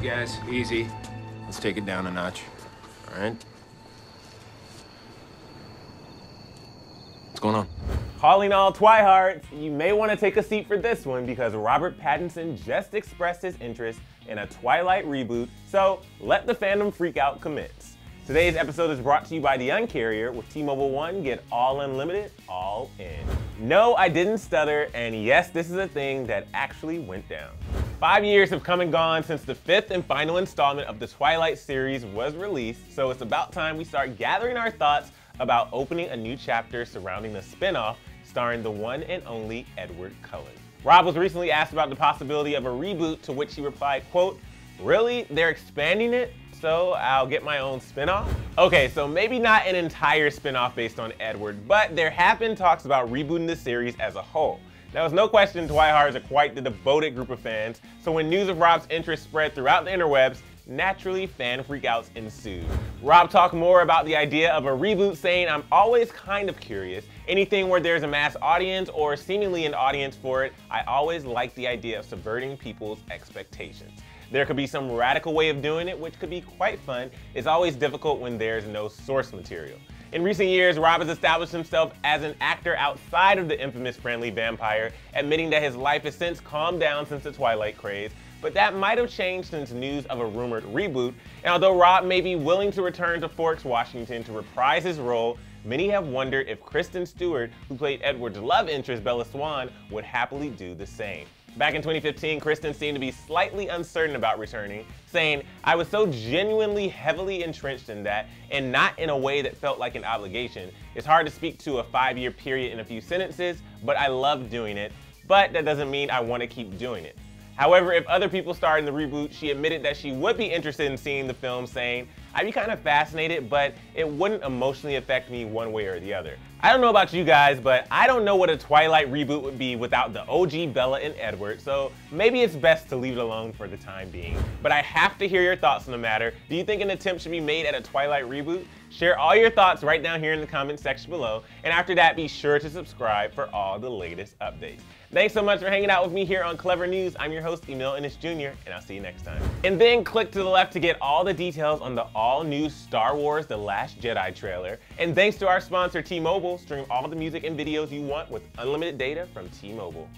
Guys, easy. Let's take it down a notch. All right? What's going on? Calling all Twihards, you may want to take a seat for this one because Robert Pattinson just expressed his interest in a Twilight reboot, so let the fandom freak out commence. Today's episode is brought to you by The Uncarrier. With T-Mobile One, get all unlimited, all in. No, I didn't stutter, and yes, this is a thing that actually went down. 5 years have come and gone since the 5th and final installment of the Twilight series was released, so it's about time we start gathering our thoughts about opening a new chapter surrounding the spin-off starring the one and only Edward Cullen. Rob was recently asked about the possibility of a reboot, to which he replied, quote, "Really? They're expanding it? So I'll get my own spin-off?" Okay, so maybe not an entire spin-off based on Edward, but there have been talks about rebooting the series as a whole. Now, there's no question Twihards are quite the devoted group of fans, so when news of Rob's interest spread throughout the interwebs, naturally fan freakouts ensued. Rob talked more about the idea of a reboot, saying, "I'm always kind of curious. Anything where there's a mass audience or seemingly an audience for it, I always like the idea of subverting people's expectations. There could be some radical way of doing it, which could be quite fun. It's always difficult when there's no source material." In recent years, Rob has established himself as an actor outside of the infamous friendly vampire, admitting that his life has since calmed down since the Twilight craze, but that might have changed since news of a rumored reboot. And although Rob may be willing to return to Forks, Washington to reprise his role, many have wondered if Kristen Stewart, who played Edward's love interest Bella Swan, would happily do the same. Back in 2015, Kristen seemed to be slightly uncertain about returning, saying, "I was so genuinely heavily entrenched in that, and not in a way that felt like an obligation. It's hard to speak to a 5-year period in a few sentences, but I love doing it. But that doesn't mean I want to keep doing it." However, if other people starred in the reboot, she admitted that she would be interested in seeing the film, saying, "I'd be kind of fascinated, but it wouldn't emotionally affect me one way or the other." I don't know about you guys, but I don't know what a Twilight reboot would be without the OG Bella and Edward, so maybe it's best to leave it alone for the time being. But I have to hear your thoughts on the matter. Do you think an attempt should be made at a Twilight reboot? Share all your thoughts right down here in the comment section below, and after that, be sure to subscribe for all the latest updates. Thanks so much for hanging out with me here on Clevver News. I'm your host, Emil Ennis Jr., and I'll see you next time. And then click to the left to get all the details on the all-new Star Wars The Last Jedi trailer. And thanks to our sponsor, T-Mobile, stream all the music and videos you want with unlimited data from T-Mobile.